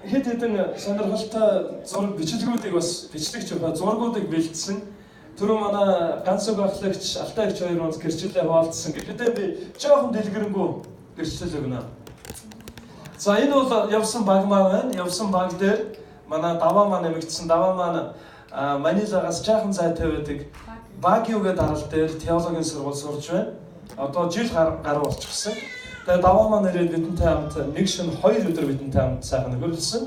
хэд хэдэн сонирхолтой зураг бичлэгүүдийг бас бичлэгч байгаа зургуудыг бэлдсэн. Түрүү манай ганц үг ахлагч Алтайч хоёр онц гэрчлэлээ хуваалцсан. Гэхдээ би жоохон дэлгэрэнгүй гэрчлэл өгнө. За энэ бол явсан баг маань байна. Явсан баг дээр манай даваа маань нэмэгдсэн. Даваа маань Манилагаас жаахан зайтай байдаг. Багиугээ дарал дээр теологийн сургууль сурж байна. Одоо жил гаруй болчихсон. Тэгээд даваа маань ирээд бидэнтэй хамт нэг шөнө 2 өдөр бидэнтэй хамт сайхан нөхөрлөсөн.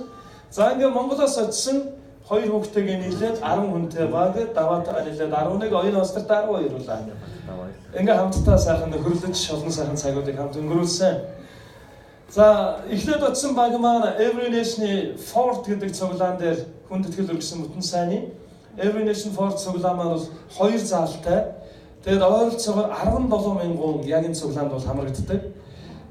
За ингээ Монголоос очсон 2 хүүхдтэйгээ нийлээд 10 хүнтэй баг даваатай нийлээд 11 оюун остортой 12 улаа. Ингээ хамтдаа сайхан нөхөрлөж олон сайхан цагуудыг хамт өнгөрүүлсэн. За эхлээд очсон баг маань Every Nation Fort гэдэг цуглаан дээр хүндэтгэл өргөсөн бүтэн сайнны Every Nation Fort цуглаан маань бол 2 заалтай. Тэгээд ойролцоогоор 17 мянган яг энэ цуглаанд бол хамрагддаг.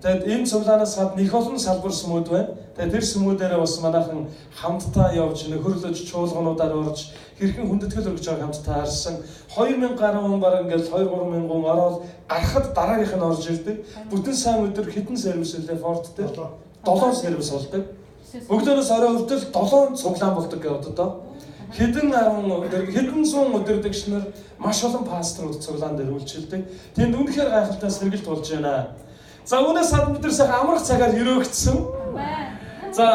Тэгээд энэ цуглаанаас гадна их олон салбар сүмүүд байна. Тэгээд тэр сүмүүдээрээ бас манайхан хамтдаа явж нөхөрлөж чуулгануудаар орж хэрхэн хүндэтгэл өргөж байгааг хамтдаа харсан. 2000 гаруй хүн бараг ингээл 2-3 мянган ороод гарахад дараагийнх нь орж ирдэг. Бүтэн сайн өдөр хэдэн сервис үлээ Форт дээр 7 сервис болдог. Өглөөнөөс орой хүртэл 7 цуглаан болдог гэдэг одоо. Хэдэн зуун өдөрдөгчнөр маш олон пасторууд цуглаан дээр үйлчилдэг. Тэнд үнэхээр гайхалтай сэргэлт болж байна. За үүнээс гадна бид нар сайхан амрах цагаар өрөөгдсөн. За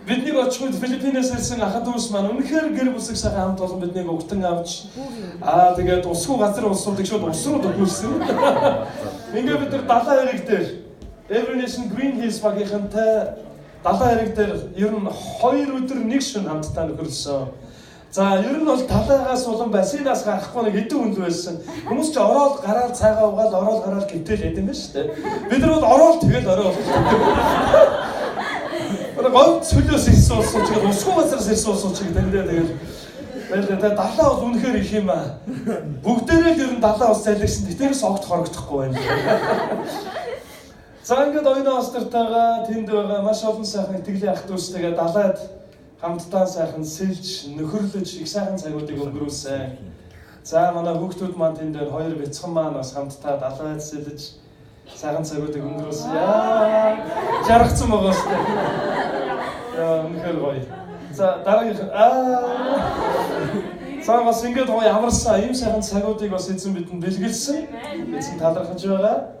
бидний очиход Филиппинээс ирсэн ахад дүүс маань үнэхээр гэр бүсэг сайхан хамт олон биднийг өгтөн авч тэгээд усгүй газар улсуудыг шууд ус руу дөрвүүлсэн. Ингээ бид нар далайн хэрэг дээр Every Nation Green Hills багийнхантай далайн хэрэг дээр ер нь 2 өдөр нэг шөнө хамтдаа нөхөрлөсөн. За ер нь бол талаагаас улам бассейнаас гарахгүй нэг хэдэн хүн л байсан. Хүмүүс ч ороод гараад цайгаа угаал ороод гараад гинтэл яд юм байна шүү дээ. Бид нар бол ороод тэгэл орой болчихсон. Гол цөлөөс ирсэн ус учраас усгүй газараас ирсэн ус учраас тэгэл тэгээд далаа бол үнэхээр их юм аа. Бүгдээрээ л ер нь далаа ус зайлгсан. Тэтгэрээс огт хорогдохгүй байна. За ингээд оюун остортойгоо тэнд байгаа маш олон сайхан итгэлийн ах дүүстэйгээ далаад хамтдаа сайхан сэлж нөхөрлөж их сайхан цагуудыг өнгөрүүлсэн. За манай хүүхдүүд маань тэнд хоёр бяцхан маань бас хамтдаа далаад сэлж сайхан цагуудыг өнгөрүүлсэн. Яа жаргацсан байгаа шүү дээ. Яа үнэхээр гоё. За дараагийнх за бас ингээд гоё амарсан ийм сайхан цагуудыг бас эзэн бидэнд бэлгэлсэн. Эзэн талархаж байгаа.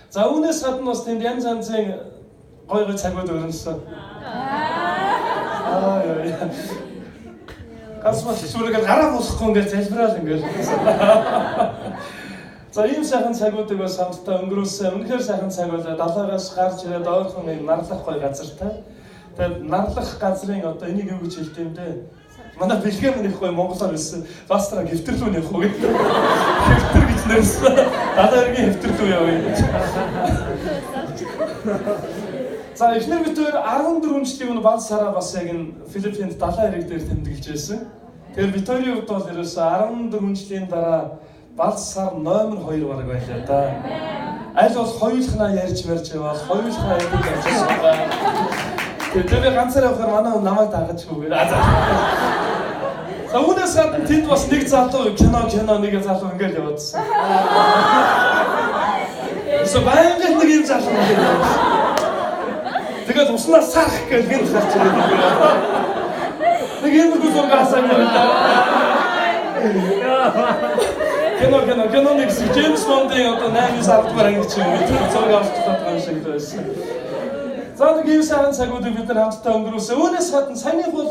За үүнээс гадна бас тэнд янз янзын гоё цагууд өрнөсөн. Гасмас сүрэг гараа болохгүй ингээд залбираал ингээд. За ийм сайхан цагуудыг бас хамтдаа өнгөрүүлсэн. Үнэхээр сайхан цаг байлаа. Далаагаас гарч ирээд ойрхон нэг нарлах гоё газартай. Тэгээд нарлах газрын одоо энийг юу гэж хэлдэг юм бэ? Манай бэлгэм нэх гоё монголоор хэлсэн. Пастора хэвтэрлүү нэх үү гэдэг. Хэвтэр гэж нэрсэн. Далааргийн хэвтэрлүү яваа юм. За эхнэр бид 14 жилийн өмнө бал сараа бас яг энэ Филиппинд далайн хэрэг дээр тэмдэглэж байсан. Тэгэхээр Викторийн хувьд бол ерөөсөө 14 жилийн дараа бал сар номер 2 бараг байлаа да. Аль бол хоёулахнаа ярьж яваад хоёулахнаа ярьж явсан байгаа. Тэгээд би ганцаараа явахаар манай намайг дагажгүй. За үүнээс гадна тэнд бас нэг залуу кино нэг залуу ингээл яваадсан. So баян нэг юм залуу ингээл. Тэгээд уснаас сарах гэж гинт гарч ирээд. Нэг юм зургаасаа яваа. Кино нэг Джеймс Бондын одоо 8-10 дугаар анги чинь зураг авч байгаа шиг байсан. За нэг юм сайхан цагуудыг бид нар хамтдаа өнгөрүүлсэн. Үүнээс гадна саяных бол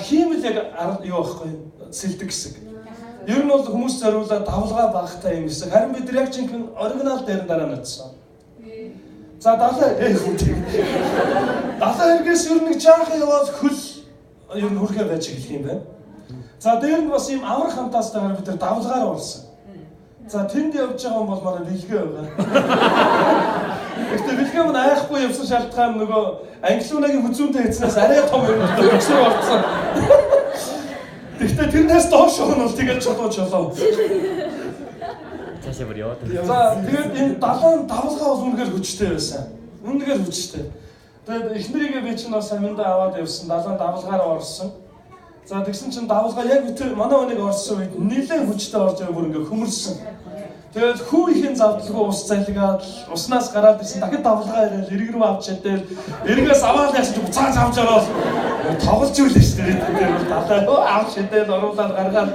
хиймэл яг юу байхгүй сэлдэг хэсэг. Ер нь бол хүмүүс зориулаад давлгаа багтай юм хэсэг. Харин бид яг чинь оригинал дээр дараа нь очсон. За далаа хэрэгээс ер нь жаахан яваад хөл ер нь хүрхээ байж эхлэх юм байна. За дээр нь бас ийм амрах хамтаастайгаар бид нар давлгаар орсон. За тэнд явж байгаа юм бол манай бэлгээ байгаа. Гэхдээ бэлгээ мань айхгүй явсан шалтгаан нөгөө англиунагийн хүзүүнтэй хэцнээс арай том юм өгсөөр болцсон. Гэхдээ тэрнээс доош нь бол тэгээд чолоо. За тэгээд энэ далайн давлгаа бол үнэхээр хүчтэй байсан. Үнэхээр хүчтэй. Тэгээд эхнэрийгээ би чинь бас аминдаа аваад явсан. Далайн давлгаараа орсон. За тэгсэн чинь давлгаа яг манай хүнийг орсон үед нэлээд хүчтэй орж байгаа бүр ингээ хөмөрсөн. Тэгээд хүү ихэн завдалгүй ус залгаад уснаас гараад ирсэн. Дахид давлгаа ирэл эрг рүү авч чадել. Эргээс аваад яасан ч буцаад цааш авч ороод тоглож ийлээ шүү дээ. Тэр бол далаа авч шидээд оруулаад гаргаад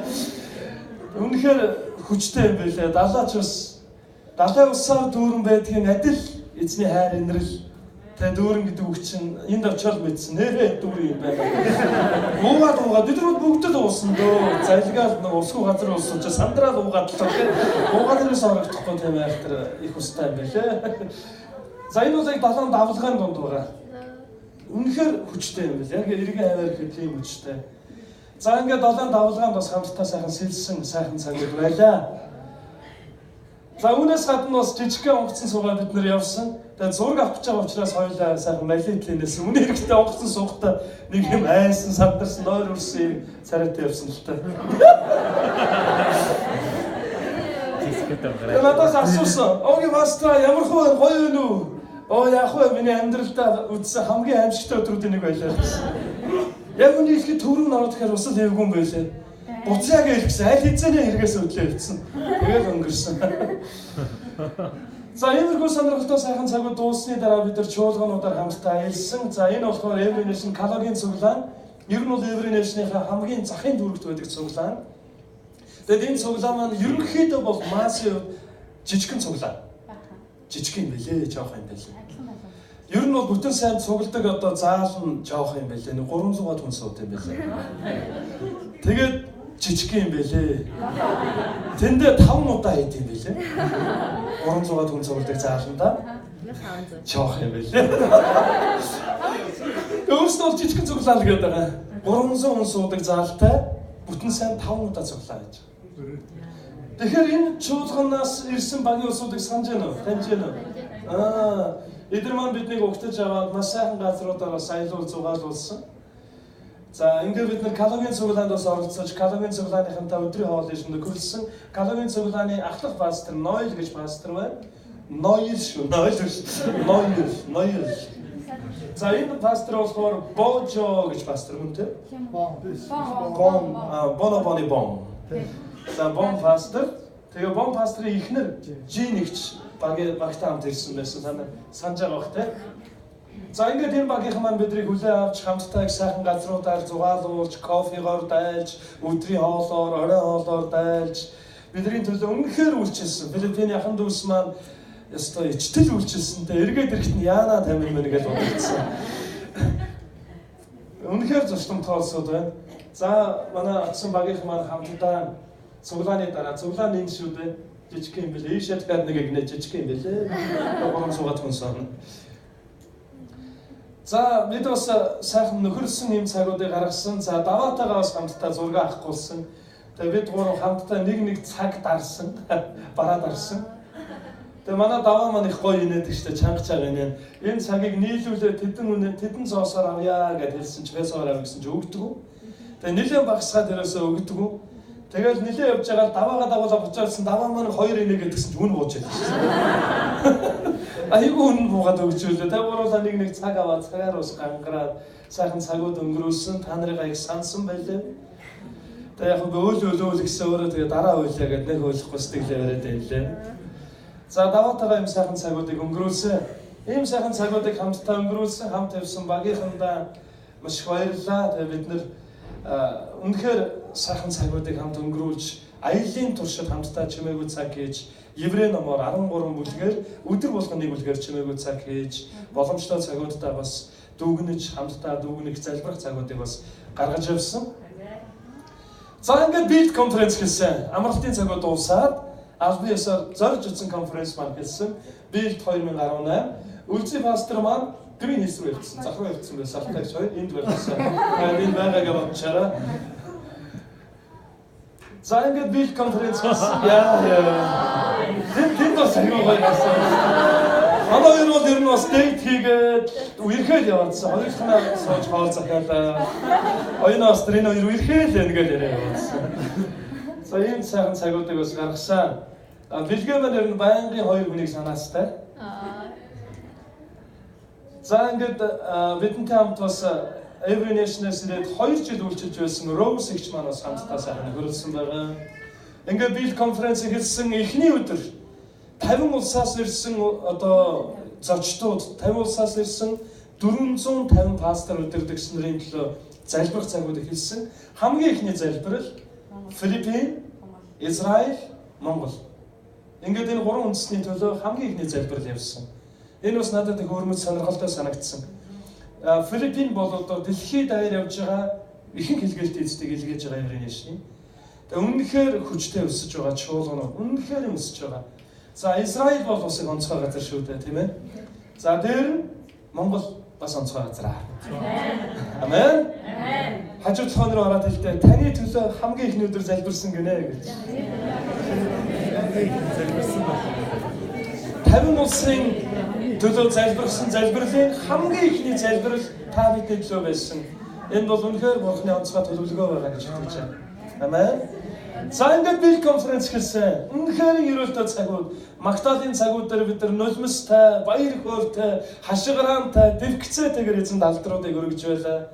үнэхээр хүчтэй юм байлаа. Далаач бас далай усаар дүүрэн байдгийн адил эзний хайр инрэл тэгээ дүүрэн гэдэг үг чинь энд очиод мэдсэн нэрээ дүүрэн юм байна. Уугаад бид нар бүгд л уусан дөө. Залгаал нэг усгүй газар уусан ч сандраад уугаад л уугаад ирээс орохдохгүй тийм айхтар их устай юм байлээ. За энэ улайг далайн давлгааны дунд байгаа. Үнэхээр хүчтэй юм байна. Яг эргэн хаваар гэхэд тийм хүчтэй. За ингээд далайн давлгаанд бас хамтдаа сайхан сэлсэн сайхан цагууд байлаа. За үүнээс гадна бас жижигхэн онгоцон суугаа бид нэр явсан. Тэгээд зураг авч байгаа учраас хоёулаа сайхан малитлэнээс үнэ хэрэгтэй онгоцон суугатаа нэг юм айсан сандарсан нойр үрсэн царайтай явсан л та. Надаас асуусан. Оги мастра ямар хөө гоё юу? Оо яг хөө миний амьдралдаа үзсэн хамгийн аимшигтай өдрүүдийн нэг байлаа гэсэн. Яг үний ихе төрөв нарууд гэхээр усал хэвгүй юм байлээ. Буцааг илгэсэн, аль хэзээ хэрэгээс өдлөө хэлсэн. Тэгээд өнгөрсөн. За иймэрхүү сонирхолтой сайхан цагууд дууссаны дараа бид нар чуулгануудаар хамтдаа аялсан. За энэ болохоор Every Nation Калогийн цуглаан. Ер нь бол Every Nation-ийнхаа хамгийн захын дүрэгт байдаг цуглаан. Тэгээд энэ цуглаан маань ерөнхийдөө бол Масын жижигхэн цуглаан. Жижиг юм байлээ, жоох юм байлээ. Ер нь бол бүтэн сайн цугладаг одоо заал нь жоох юм байлээ. 300-аад хүн сууд юм байлээ. Тэгээд жижиг юм байлээ. Тэндээ 5 удаа хийд юм байлээ. 300-аад хүн цугладаг зааланда. Жоох юм байлээ. Өөрөөсөө жижигхэн цуглаал гэдэг байгаа. 300 хүн суудаг заалтай бүтэн сайн 5 удаа цуглаа гэж. Тэгэхээр энэ чуулганаас ирсэн багийн усуудыг санаж байна уу? Таньж байна уу? Эдгээр маань биднийг угтаж аваад маш сайхан газруудаар саялуул зугаалуулсан. За ингээд бид нар Калогийн цуглаанд оролцож, Калогийн цуглааныхантай өдрийн хоолыг нөхөрлсөн. Калогийн цуглааны ахлах пастор Нойл гэж пастор байна. Нойл шүү. Нойл. За энэ пастор болохоор Божо гэж пастор хүн тэ? Бом. За бом пастор. Тэгээ бом пасторын ихнэр Жинэгч багтай хамт ирсэн байсан санаж байгаа бох тэ. За ингээд энэ багийнхан маань бидрийг хүлээн авч хамтдаа их сайхан газруудаар зугаалуулж, кофегоор дайлж, өдрийн хоолоор, орой хоолоор дайлж бидний төлөө үнэхээр үйлчилсэн. Филиппиний ахын дүүс маань ёстой ичтэл үйлчилсэн. Тэ эргээд ирэхэд нь яана тамир мэн гэж бодчихсон. Үнэхээр зочдон тоолсод байна. За манай атсан багийнхан маань хамтдаа цуглааны дараа цуглаан энэ шүү дээ. Жижиг юм бэлээ. Ийшээд гад нэг игнэ жижиг юм бэлээ. Гурван суугаад хүнсэн. За бид бас сайхан нөхөрлсөн юм цагуудыг гаргасан. За даваатайгаа бас хамтдаа зураг авахгүйсэн. Тэгээ бид гурав хамтдаа нэг цаг дарсан. Бараа дарсан. Тэгээ манай даваа маань их гоё инээдэг штэ чангаж байгаа юм. Энэ цагийг нийлүүлээд тэдэн зоосоор авъя гэж хэлсэн ч весоор авъя гэсэн чи өгдөг. Тэгээ нэлээд багсгаад ерөөсөө өгдөг. Тэгэл нэлээд явж байгаа даваагаа дагуулаа буцаалсан даваа маань 2 инээ гэдгсэн чи үн бууж байлаа. Айгуу үн буугаад өгчүүлээ. Тэгээ гуруулаа нэг цаг аваад цагаар ус гангараад сайхан цагууд өнгөрүүлсэн. Та нарыг аяг сансан байлээ. Тэгээ яг өөл гэсэн өөрөө тэгээ дараа үйлээ гэдэг нэг ойлгохгүй сэтгэлээ яриад байлээ. За даваатайгаа юм сайхан цагуудыг өнгөрүүлсэн. Ийм сайхан цагуудыг хамтдаа өнгөрүүлсэн, хамт явсан багийнхандаа маш их баярлалаа. Тэгээ бид нэр үнэхээр сайхан цагуудыг хамт өнгөрүүлж, аялын туршид хамтдаа чимээгүй цаг хийж, Еврей номоор 13 бүлгээр өдөр болгон нэг бүлгээр чимээгүй цаг хийж, боломжтой цагуудаа бас дүүгнэж, хамтдаа дүүгнэх залбирах цагуудыг бас гаргаж явсан. За ингээд Build конференц гэсэн амралтын цагууд дуусаад албан ёсоор зорж утсан конференц маань хэлсэн. Build 2018 үлзий пастор маань грин хийсрүү явуулсан. Захруу явуулсан байсан. Салтайч хоёр энд байсан. Тэгээд энэ байгаагаа бодчаараа. За ингээд Build конференц гэсэн. Яа. Тэнд бас аюу гоё байсан. Манай хоёр бол ер нь бас дэйт хийгээд үерхэд явуулсан. Хоёрхнаа сууж хоол захиалаа. Оюунаас тэр энэ хоёр үерхэд ингээд яриа явуулсан. За ийм сайхан цагуудыг бас гаргасан. Бэлгээ маань ер нь байнгын 2 хүнийг санаастай. За ингээд бидэнтэй хамт бас Every Nation-ээс ирээд 2 жил үйлчилж байсан Rose гэх маань бас хамтдаа сайхан хөрөлсөн байгаа. Ингээд Build конференц хэлсэн эхний өдөр 50 улсаас ирсэн одоо зочдууд, 50 улсаас ирсэн 450 пастор удирдагч нарын төлөө залбирах цагууд эхэлсэн. Хамгийн ихний залбирал Филиппин, Израиль, Монгол. Ингээд энэ гурван үндэсний төлөө хамгийн ихний залбирал явсан. Энэ бас надад их өрмөц сонирхолтой санагдсан. Филиппин бол одоо дэлхийд даяар явж байгаа ихэнх хэлгээлт эзэдийг илгээж байгаа еврей нэшний. Тэгээ үнэхээр хүчтэй өсөж байгаа чуулганууд үнэхээр өсөж байгаа. За Израиль бол бас онцгой газар шүү дээ, тийм ээ. За дээр нь Монгол бас онцгой газар. Амен. Хажуу толгой руу ороод хэлдэг таны төлөө хамгийн ихний өдөр залбирсан гинэ гэж. 50 улсын төлөө залбирсан залбирлын хамгийн ихний залбирал та бидний төлөө байсан. Энэ бол үнэхээр Бурхны онцгой төлөвлөгөө байгаа гэж хэлж байна. Амен. За ингээд бил конференц хэлсэн. Үнэхээр ерөөлтөө цагууд, Магдалины цагууд дээр бид нар нулимстай, баяр хөөртэй, хашгираантай, дэвгцээтэйгээр эзэн алдруудыг өргөж байлаа.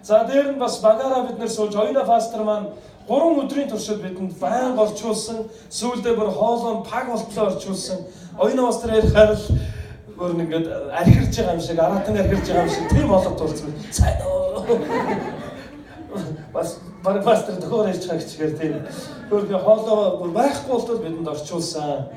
За дээр нь бас багаараа бид нар сууж оюуна пастор маань 3 өдрийн туршид бидэнд байн орчуулсан, сүүлдээ бүр хоолой паг болтлоо орчуулсан. Оюуна пастор ярихаар л бүр ингээд архирж байгаа юм шиг, аратан архирж байгаа юм шиг тийм болоод тулцсан. Сайн уу. Бас пастор тохоор ярьж байгаа гэчихээр тийм. Өөргөө хоолой бүр байхгүй болтол бидэнд орчуулсан.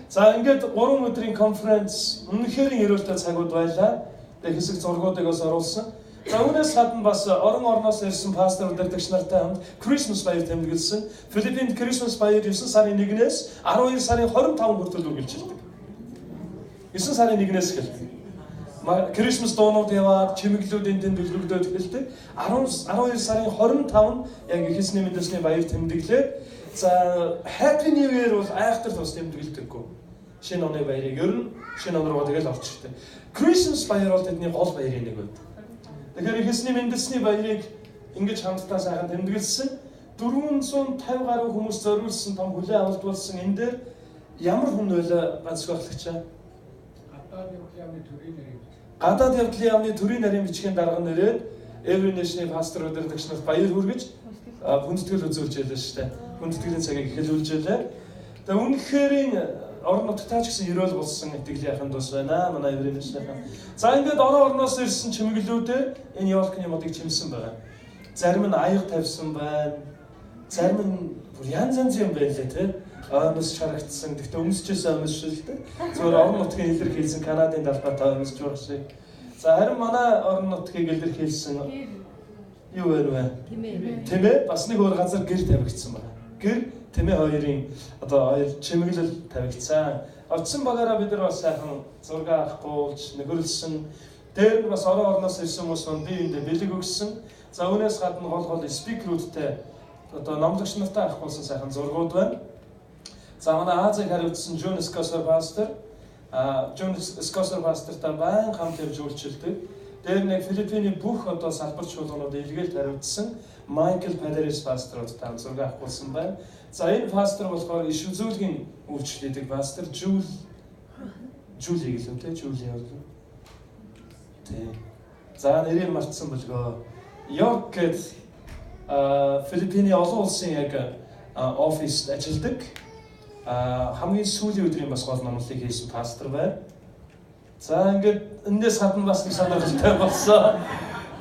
За ингээд 3 өдрийн конференц үнэхээр ерөөлтэй цагууд байлаа. Тэгээ хэсэг зургуудыг бас оруулсан. За үүнээс гадна бас орон орноос ирсэн пастор удирдагч нартай хамт Christmas баяр тэмдэглэсэн. Филиппинд Christmas баяр 9 сарын 1-ээс 12 сарын 25 хүртэл үргэлжилдэг. 9 сарын 1-ээс эхэлдэг. Christmas дуунууд яваад чимэглүүдийн тэнд төлөвлөгдөөд эхэлдэг. 12 сарын 25 нь яг ихэнсний мэдээсний баяр тэмдэглээд за Happy New Year бол айхтар тус тэмдэглэдэггүй. Шинэ оны баярыг ер нь шинэ он руу тэгэл орчихдаг. Christmas баяр бол тэдний гол баярын нэг байд. Тэгэхээр ихэнсний мэдээсний баярыг ингэж хамтдаа сайхан тэмдэглэсэн. 450 гаруй хүмүүс зориулсан том хүлээн авалт болсон энэ дээр ямар хүн байлаа ганцхан баглагчаа. Гадаад явдлын яамны төрийн нарийн бичгийн дарга нэрээд Every Nation пастор удирдагч нарт баяр хүргэж хүндэтгэл үзүүлж байлаа шүү дээ. Хүндэтгэлийн цагийг эхлүүлж байлаа. Тэгээ үнэхээр орон нутгатаа ч гэсэн ерөөл болсон итгэлийн тус байна. Манай Every Nation-ийн. За ингээд орон орноос ирсэн чимэглүүдээр энэ Йолкны модыг чимсэн байгаа. Зарим нь аяг тавьсан байна. Зарим нь бүр янз юм байлаа тий. Өмс харагдсан. Гэхдээ өмсчээсээ өмс шүү дээ. Зөвхөн орон нутгийн илэрхийлсэн Канадын далбаатай өмсч байгаа шиг. За харин манай орон нутгийг илэрхийлсэн юу вэ? Тэмээ бас нэг өөр газар гэр тавигдсан байна. Гэр тэмээ хоёрын одоо хоёр чимэглэл тавигдсан. Очсон багаараа бид нар бас сайхан зураг авахгүйж нөхөрлсөн. Дээр нь бас орон орноос ирсэн хүмүүс маань бие биендээ бэлэг өгсөн. За үүнээс гадна гол спикерүүдтэй одоо номлогч нартай авахгүйсэн сайхан зургууд байна. За манай Азийг хариуцсан John Scosser пастор, John Scosser пастортай байн хамт явж үйлчилдэг. Дээр нэг Филиппиний бүх одоо салбар чуулганууд илгээлт хариуцсан Michael Paderis пасторуудтай зураг авахгүйсэн байна. За энэ пастор болохоор иш үзүүлгийн үйлчлэдэг пастор Жул гэлөө тэ Жул яа. Тэ. За нэрийг мартсан болгоо. Йорк гэд Филиппиний олон улсын яг оффист ажилладаг. Хамгийн сүүлийн өдрийн бас гол номлолыг хийсэн пастор байна. За ингээд эндээс гадна бас нэг сонирхолтой болсон.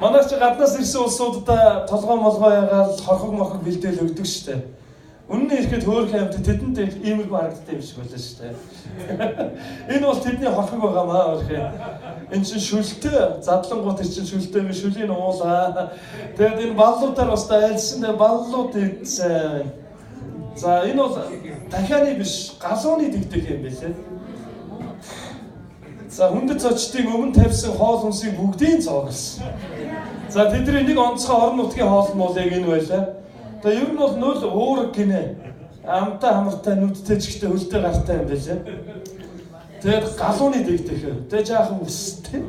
Манай ч гаднаас ирсэн улсуудаа толгой молгой ягаал хорхог морхог бэлдээл өгдөг штэ. Үнэн ирэхэд хөөрхөн амт тэдэнд иймэрхүү харагддаг юм шиг байлаа штэ. Энэ бол тэдний хорхог байгаамаа өөрхөө. Энэ чинь шүлтэй задлангууд чинь шүлтэй би шүлийн уулаа. Тэгээд энэ баллуудаар бас айлсан дээ баллууд идсэн. За энэ бол дахианы биш галууны дэгдэх юм байлээ. За хүндэт зочдын өмнө тавьсан хоол хүнсийг бүгдийг цооглосон. За тэдний нэг онцгой орон нутгийн хоол нь бол яг энэ байлаа. Тэгээ ер нь бол нөл уураг гинэ. Амтай хамартай нүдтэй ч ихтэй хөлтэй гартай юм байлаа. Тэгээд галууны дэгдэх. Тэгээ жаахан өстэй.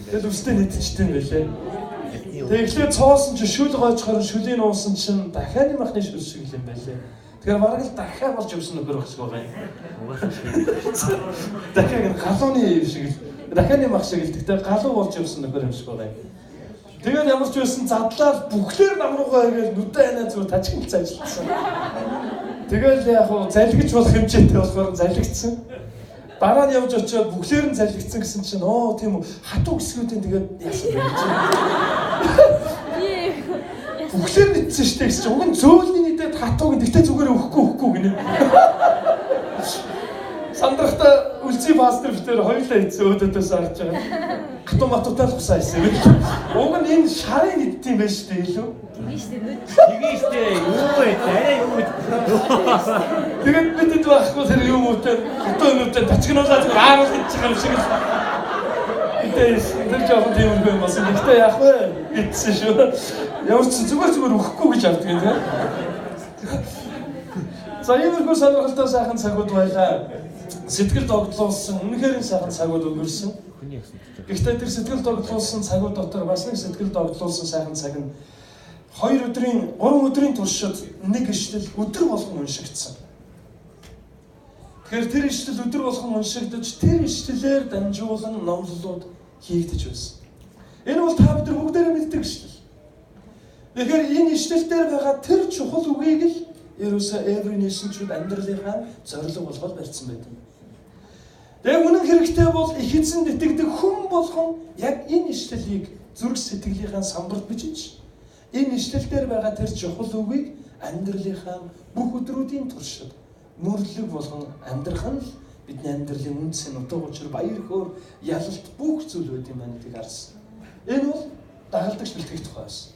Тэгээд өстэй нэдчтэй юм байлаа. Тэгэхээр цоосон чи шүл гоожхоор шүлийн уусан чинь дахианы махны шүл шиг юм байлээ. Тэгэхээр бараг л дахиад болж явсан нөхөр өгч байгаа юм. Дахиад галууны юм шиг л дахианы мах шиг л тэгтээ галуу болж явсан нөхөр юм шиг байгаа юм. Тэгээд ямар ч байсан задлаад бүхлээр намруугаа игээл нүдэ анаа зүгээр тажигналц ажилласан. Тэгэл яг хуу залгиж болох хэмжээтэй болохоор залгицсан. Дараа нь явж очиод бүхлээр нь залгицсан гэсэн чинь оо тийм үү хатуу хэсгүүдийн тэгээд яасан бэ гэж. Бүхлээр нэтсэн штэ гэсэн чинь уг нь зөөлний нийтэд хатууг нь тэгтээ зүгээр өгөхгүй гинэ. Сандрахта үлций пастор битэр хоёулаа хийсэн өөдөөс харж байгаа. Хатуу матуутай л хусаа хийсэн. Уг нь энэ шарын нийт юм байна штэ илүү. Тэгээ штэ юу вэ? Арай юу вэ? Тэгээд бидэд байхгүй тэр юм уутай хатуу нүдтэй тачгнуулаад ааруул гэж байгаа юм шиг л. Тэр жоохон тийм юм байна. Гэхдээ яах вэ? Гэтсэн шүү. Ямар ч зүгээр өгөхгүй гэж авдаг юм тийм. За иймэрхүү сонирхолтой сайхан цагууд байлаа. Сэтгэл догтлуулсан үнэхээр сайхан цагууд өнгөрсөн. Гэхдээ тэр сэтгэл догтлуулсан цагууд дотор бас нэг сэтгэл догтлуулсан сайхан цаг нь 3 өдрийн туршид нэг ишлэл өдөр болгон уншигдсан. Тэгэхээр тэр ишлэл өдөр болгон уншигдаж тэр ишлэлээр дамжуулан номлолууд хийгдэж байсан. Энэ бол та бид нар бүгдээрээ мэддэг ишлэл. Тэгэхээр энэ ишлэл дээр байгаа тэр чухал үгийг л ерөөсөө every nation-чуд амьдралынхаа зорилго болгоод барьсан байдаг. Тэгээ үнэн хэрэгтэй бол их эзэн итгэдэг хүн болгон яг энэ ишлэлийг зүрх сэтгэлийнхаа самбарт бичиж энэ ишлэлээр байгаа тэр чухал үгийг амьдралынхаа бүх өдрүүдийн туршид мөрлөг болгон амьдрах нь бидний амьдралын үнцэн утга учир баяр хөөр ялалт бүх зүйл байд юм байна гэдгийг харсан. Энэ бол дагалдагч бэлтгэх тухай байсан.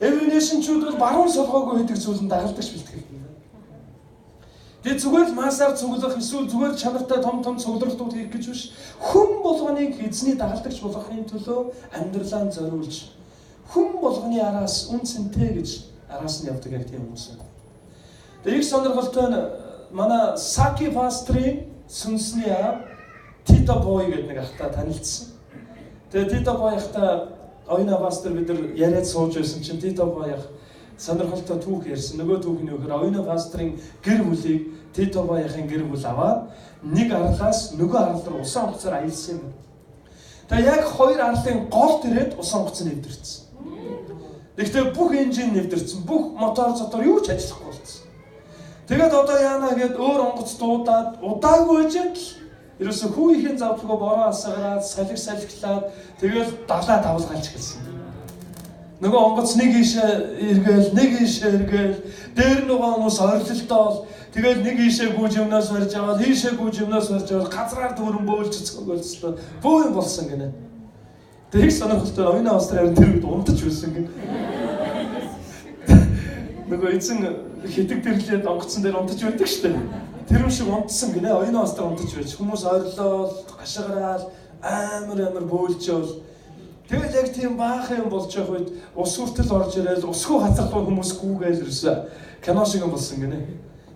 Every nation-чуд бол баруун солгоогүй гэдэг зүйл нь дагалдагч бэлтгэх юм. Тэгээд зүгээр л масаар цуглах эсвэл зүгээр чанартай том цуглалтууд хийх гэж биш. Хүн болгоныг эзний дагалдагч болгохын төлөө амьдралаа зориулж хүн болгоны араас үнцэнтэй гэж араас нь явдаг яг тийм хүмүүс. Тэгээд их сонирхолтой нь манай Саки пастрын сүнсний аав Тито Бой гэдэг нэг ахтай танилцсан. Тэгээд Тито Бой ахтай Ойна пастор бид нар яриад сууж байсан чинь Тито Бой ах сонирхолтой түүх ярьсан. Нөгөө түүхний өгөр Ойна пастрын гэр бүлийг Тито Баяхын гэр бүл аваад нэг арлаас нөгөө арал руу усан онгоцоор аялсан юм. Тэгээ яг хоёр арлын гол төрөөд усан онгоц нь нэвдэрсэн. Гэхдээ бүх энжин нэвдэрсэн, бүх мотор цотор юу ч ажиллахгүй болсон. Тэгээд одоо яана гэд өөр онгоц дуудаад удаагүй жил ерөөсө хүүхийн завдлага бороо асгараад салхилаад тэгээд далаа давлгалж гэлсэн. Нөгөө онгоц нэг ийшээ эргээл дээр нөгөө хүмүүс ойрлолтоо тэгэл нэг ийшээ гүйж юмнаас барьж аваад ийшээ гүйж юмнаас барьж аваад газраар дөрөн бөөлж цогцолсон. Бөө юм болсон гинэ. Тэг сонирхолтой ойн австрал тэр үед унтаж байсан гин. Нөгөө эзэн хитэг дэрлээд онгоцсон дээр унтаж байдаг штэ. Тэр юм шиг унтсан гинэ. Ойн австрал унтаж байж хүмүүс ойрлол, гашгараал амар бөөлжөөл. Тэгэл яг тийм баахан юм болж явах үед ус хүртэл орж ирэл усгүй хацар руу хүмүүс гүүгээл ирсэн. Кино шиг юм болсон гинэ.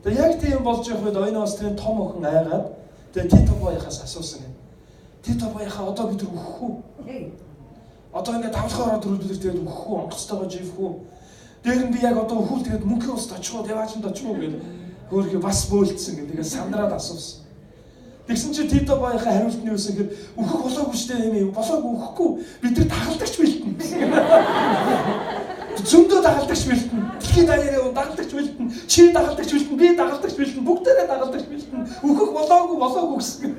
Тэгээ яг тийм болж явах үед ойн австрийн том охин айгаад тэгээ Тито Баяхаас асуусан юм. Тито Баяхаа одоо бид нар өгөх үү? Одоо ингээд тавлахаараа дөрөв бид тэгээд өгөх үү? Онгоцтойгоо живэх үү? Дээр нь би яг одоо өхүүл тэгээд мөнхийн ус очихоо, яваачнд очихоо гэж хөөрхий бас бөөлдсөн гэх тэгээд сандраад асуусан. Тэгсэн чи Тито Баяхаа хариултны үсэн гэхээр өгөх болоогүй штэ юм. Болоогүй өгөхгүй. Бид нар тагалдагч бэлтэн. Зөндөө дагалдагч бэлтэн. Дэлхийн даяараа дагалдагч бэлтэн. Чи дагалдагч бэлтэн. Би дагалдагч бэлтэн. Бүгдээрээ дагалдагч бэлтэн. Өгөх болоогүй гэсэн.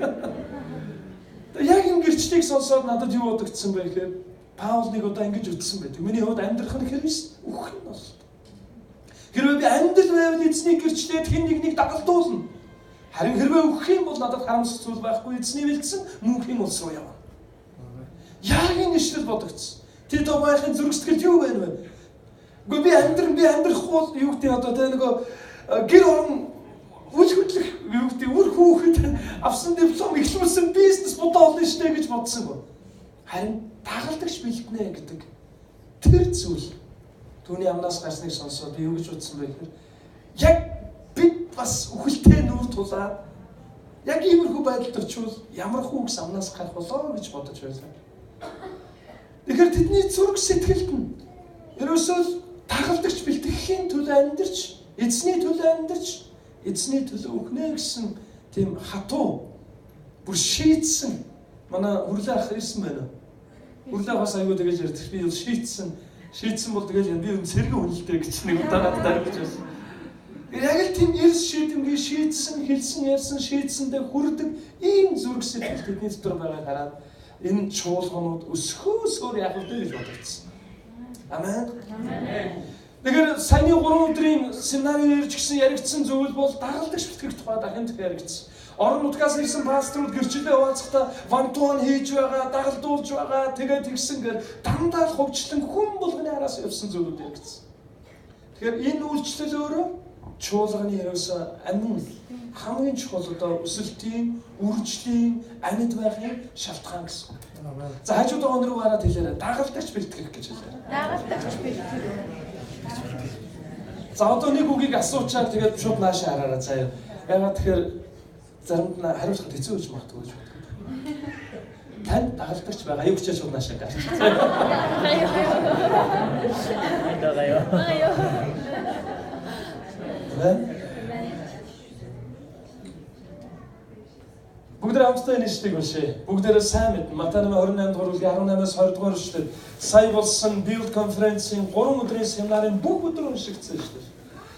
Яг энэ гэрчлийг сонсоод надад юу бодогдсон бэ гэхээр Паул нэг удаа ингэж үтсэн байдаг. Миний хувьд амьдрах нь Христ, өгөх нь бол. Хэрвээ би амьдрал байвал эзний гэрчлээд хэн нэгнийг дагалдуулна. Харин хэрвээ өгөх юм бол надад харамсах зүйл байхгүй. Эзний бэлдсэн мөнхийн улс руу явна. Яг энэ ишлэл бодогдсон. Тито Баяхын зүрх сэтгэлд юу байна вэ? Гэхдээ би амьдрахгүй бол юу гэдэг одоо тэ нөгөө гэр орон үл хөдлөх юу гэдэг үр хүүхэд авсан диплом эхлүүлсэн бизнес бодоо олно штэ гэж бодсон гоо. Харин дагалдагч бэлтнэ гэдэг тэр зүйл түүний амнаас гарсныг сонсоод би юу гэж бодсон бэ гэхээр яг бид бас үхэлтэй нүүр тулаад яг иймэрхүү байдалд очивол ямар хүүгс амнаас гарах болоо гэж бодож байлаа. Тэгэхээр тэдний зүрх сэтгэлд нь ерөөсөө дагалдагч бэлтгэхийн төлөө амьдарч, эзний төлөө амьдарч, эзний төлөө өгнө гэсэн тийм хатуу бүр шийдсэн манай хүрлээ ах ирсэн байна. Хүрлээ бас аягүй тэгэж ярьдаг. Би шийдсэн бол тэгэл би сэргэн үнэлтэй гэж нэг удаа надад дарж байсан. Яг л тийм эрс шийдэмгий шийдсэн, хэлсэн, ярьсан, шийдсэндээ хүрдэг ийм зүрх сэтгэл тэдний дотор байгааг хараад энэ чуулганууд өсөхөөсөөр явах дээ гэж бодогдсон. Амен. Тэгэхээр саяны 3 өдрийн семинарын ирж гисэн яригдсан зүйл бол дагалдагч бэлтгэх тухай дахин яригдсан. Орон нутгаас ирсэн пасторууд гэрчлэлээ хуваалцахдаа вантуан хийж байгаа, дагалдуулж байгаа, тэгээд тэгсэн гэр дандаа л хөвчлэн хүн болгоны араас явсан зүйлүүд яригдсан. Тэгэхээр энэ үйлчлэл өөрөө чуулганы ерөөсөө амин хамгийн чухал одоо өсөлтийн, үржлийн, амьд байхын шалтгаан гэсэн. За хажууд байгаа өнрөө хараад хэлээрэй. Дагалдагч бэлтгэх гэж хэлээрэй. Дагалдагч бэлтгэх. За одоо нэг үгийг асуучаад тэгээд шууд наашаа хараарай заяа. Яагаад тэгэхээр заримд нь хариулахад хэцүү гэж магадгүй гэж боддог. Танд дагалдагч байгаа юу гэж шууд наашаа гарч. Бүгдээ хамтдаа энэ ишлэгийг уншъя. Бүгдээрээ сайн мэднэ. Матай 28 дугаар бүлгийн 18-аас 20 дугаар ишлэл. Сая болсон Build конференцийн 3 өдрийн семинарын бүх өдөр уншигдсан ишлэл.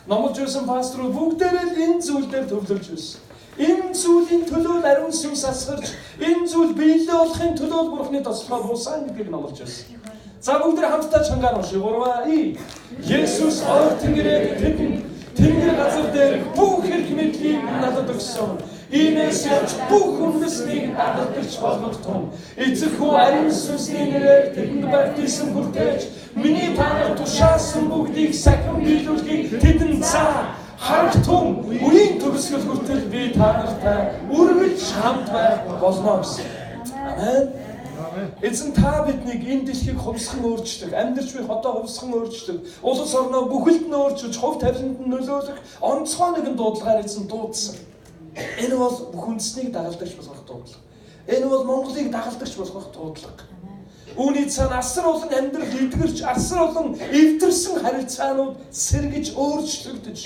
Номлож байсан пасторууд бүгдээрээ л энэ зүйлээр төвлөрж байсан. Энэ зүйлийн төлөө ариун сүнс асгарч, энэ зүйл биелэл болохын төлөө Бурхны тослогоо буусан гэдгийг номлож байсан. За бүгдээ хамтдаа чангаар уншъя. 3 Есүс ойр тэнгэрээр тэнгэр газар дээр бүх хэрэг мэдлийг надад өгсөн. Иймээс явж бүх хүмүүсийг дагалдагч болгохтун. Эцэг хүү ариун сүнсний нэрээр тэдэнд баптизм хүртээж, миний танаар тушаасан бүгдийг сахин биелүүлэхийг тэдэнд заа. Харагтун үрийн төгсгөл хүртэл би та нартай үргэлж хамт байх болно гэсэн. Амен. Эзэн та биднийг энэ дэлхийг хувьсган өөрчилдөг, амьдарч буй хотоо хувьсган өөрчилдөг, улс орноо бүхэлд нь өөрчилж, хувь тавиланд нь нөлөөлөх онцгой нэгэн дуудлагаар эзэн дуудсан. Энэ бол бүх үндэснийг дагалдагч болгох дуудлага. Энэ бол Монголыг дагалдагч болгох дуудлага. Үүний цаана асар олон амьдрал эдгэрч, асар олон эвдэрсэн харилцаанууд сэргэж өөрчлөгдөж,